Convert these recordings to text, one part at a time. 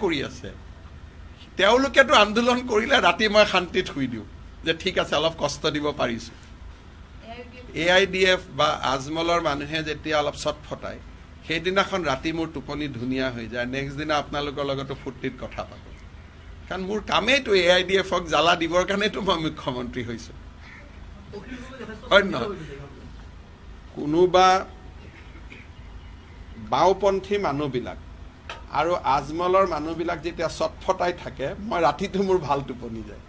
কৰি আছে তেওঁলোকেতো আন্দোলন কৰিলে ৰাতি মই শান্তিত শুই দিওঁ যে ঠিক আছে অলপ কষ্ট দিব পাৰিছো AIUDF বা আজমলৰ মানুহে যেতিয়া অলপ চটফটায় সেইদিনাখন ৰাতি মোৰ টোপনি ধুনীয়া হৈ যায় নেক্সট দিনা আপোনালোকৰ লগতো ফুৰ্তিত কথা পাতো কাৰণ মোৰ কামেইতো AIUDFক জ্বালা দিবৰ কাৰণেতো মই মুখ্যমন্ত্ৰী হৈছো হয় নহয় কোনোবা বাওপন্থী মানুহবিলাক আৰু আজমলৰ মানুহবিলাক যেতিয়া চটফটাই থাকে মই ৰাতিটো মোৰ ভাল টোপনি যায়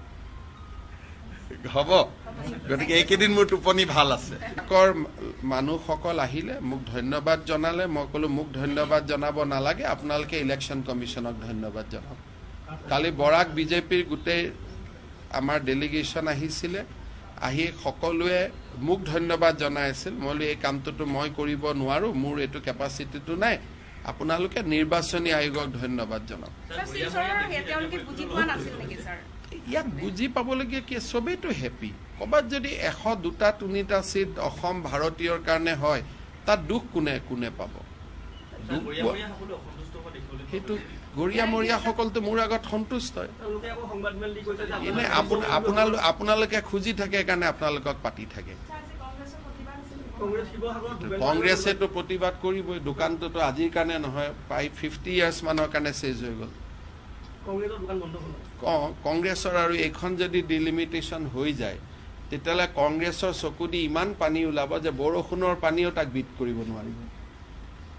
হ'ব গতিকে এইকেইদিন মোৰ টোপনি ভাল আছে মানুহসকল আহিলে মোক ধন্যবাদ জনালে মই ক'লো মোক ধন্যবাদ জনাব নালাগে আপোনালোকে ইলেকশ্যন কমিশ্যনক ধন্যবাদ জনাব কালি বৰাক বিজেপিৰ গোটেই আমাৰ ডেলিগেশ্যন আহিছিলে আহি সকলোৱে মোক ধন্যবাদ জনাইছিল মই এই কামটো মই কৰিব নোৱাৰো মোৰ এটো কেপাসিটিটো নাই আপোনালোকে নিৰ্বাচনী আয়োগক ধন্যবাদ জনাব ইয়াত বুজি পাবলগীয়া কি সবেইতো হেপি কবাত যদি 102টা 3টা সিট অসম ভাৰতীয়ৰ কাৰণে হয় তাত দুখ কোনে কোনে পাব হেতু গৰিয়া মৰিয়া সকলতো মোৰ আগত সন্তুষ্ট হয় এনে আপোনালোকে খুজি থাকে কাৰণে আপোনালোকক পাতি থাকে কংগ্ৰেছেতো প্ৰতিবাদ কৰিবই দোকানটোতো আজিৰ কাৰণে নহয় প্ৰায় 50 ইয়াৰ্ছ মানৰ কাৰণে চেজ হৈ গ'ল কংগ্ৰেছৰ আৰু এখন যদি ডিলিমিটেশ্যন হৈ যায় তেতিয়ালে কংগ্ৰেছৰ চকু দি ইমান পানী ওলাব যে বৰষুণৰ পানীও তাক বিট কৰিব নোৱাৰিব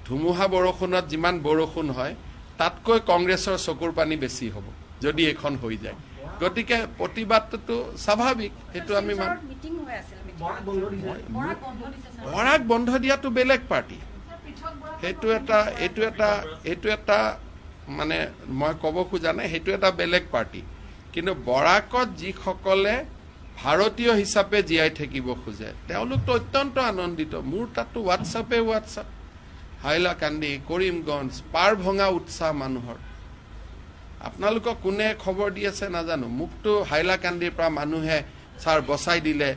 ধুমুহা বৰষুণত যিমান বৰষুণ হয় তাতকৈ কংগ্ৰেছৰ চকুৰ পানী বেছি হ'ব যদি এখন হৈ যায় গতিকে প্ৰতিবাদটো স্বাভাৱিক হেতু আমি বৰাক বন্ধ দিয়াটো বেলেগ পাৰ্টি হেতু এটা মানে মই ক'ব খোজা নাই হেতু এটা বেলেগ পাৰ্টি কিন্তু বৰাকত যিসকলে ভাৰতীয় হিচাপে জীয়াই থাকিব খোজে তেওঁলোকতো অত্যন্ত আনন্দিত মোৰ তাতো হোৱাটছআপ হাইলাকান্দি কৰিমগঞ্জ পাৰ ভঙা উৎসাহ মানুহৰ আপোনালোকক কোনে খবৰ দি আছে নাজানো মুকটো হাইলাকান্দিৰ পৰা মানুহে ছাৰ বচাই দিলে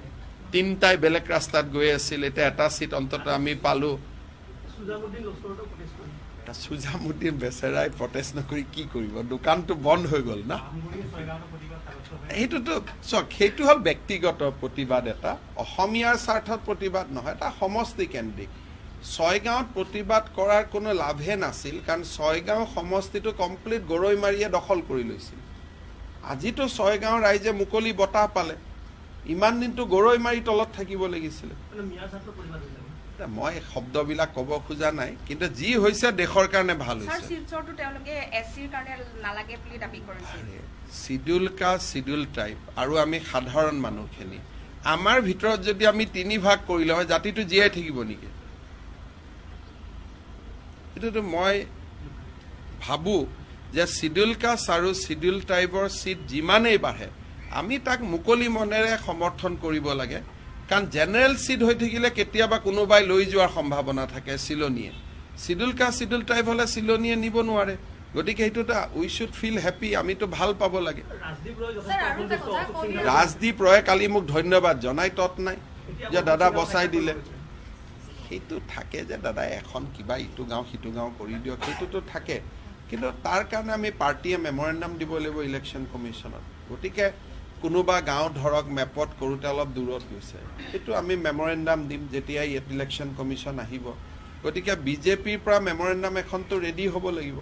তিনটাই বেলেগ ৰাস্তাত গৈ আছিল এটা এটা সিট অন্তত আমি পালো সুজামুদ্দিন বেচেৰাই প্ৰটেষ্ট নকৰি কি কৰিব দোকানটো বন্ধ হৈ গ'ল না এইটোতো চক সেইটো হ'ল ব্যক্তিগত প্ৰতিবাদ এটা অসমীয়াৰ স্বাৰ্থত প্ৰতিবাদ নহয় এটা সমষ্টি কেন্দ্ৰিক ছয়গাঁৱত প্ৰতিবাদ কৰাৰ কোনো লাভে নাছিল কাৰণ ছয়গাঁও সমষ্টিটো কমপ্লিট গৰৈমাৰীয়ে দখল কৰি লৈছিল আজিতো ছয়গাঁও ৰাইজে মুকলি বতাহ পালে ইমান দিনটো গৰৈমাৰী তলত থাকিব লাগিছিল মই শব্দবিলাক ক'ব খোজা নাই কিন্তু যি হৈছে দেশৰ কাৰণে ভাল হৈছে শিডিউল কাষ্ট শিডিউল ট্ৰাইব আৰু আমি সাধাৰণ মানুহখিনি আমাৰ ভিতৰত যদি আমি 3 ভাগ কৰিলে হয় জাতিটো জীয়াই থাকিব নেকি এটোতো মই ভাবো যে শিডিউল কাষ্ট আৰু শিডিউল ট্ৰাইবৰ সিট যিমানেই বাঢ়ে আমি তাক মুকলি মনেৰে সমৰ্থন কৰিব লাগে কাৰণ জেনাৰেল সিট হৈ থাকিলে কেতিয়াবা কোনোবাই লৈ যোৱাৰ সম্ভাৱনা থাকে চিলনিয়ে শিডিউল কাষ্ট শিডিউল ট্ৰাইব হলে চিলনিয়ে নিব নোৱাৰে গতিকে এইটোটা উই শুড ফিল হ্যাপি আমিতো ভাল পাব লাগে ৰাজদীপ ৰয় কালি মোক ধন্যবাদ জনাই তত নাই যে দাদা বচাই দিলে সেইটো থাকে যে দাদা এখন কিবা ইটো গাঁও সিটো গাঁও কৰি দিয়ক সেইটোতো থাকে কিন্তু তাৰ কাৰণে আমি পাৰ্টিয়ে মেমৰেণ্ডাম দিব লাগিব ইলেকশ্যন কমিশ্যনত গতিকে কোনোবা গাঁও ধৰক মেপত কৰোতে অলপ দূৰত গৈছে সেইটো আমি মেমৰেণ্ডাম দিম যেতিয়া ইলেকশ্যন কমিশ্যন আহিব গতিকে বিজেপিৰ পৰা মেমৰেণ্ডাম এখনতো ৰেডি হ'ব লাগিব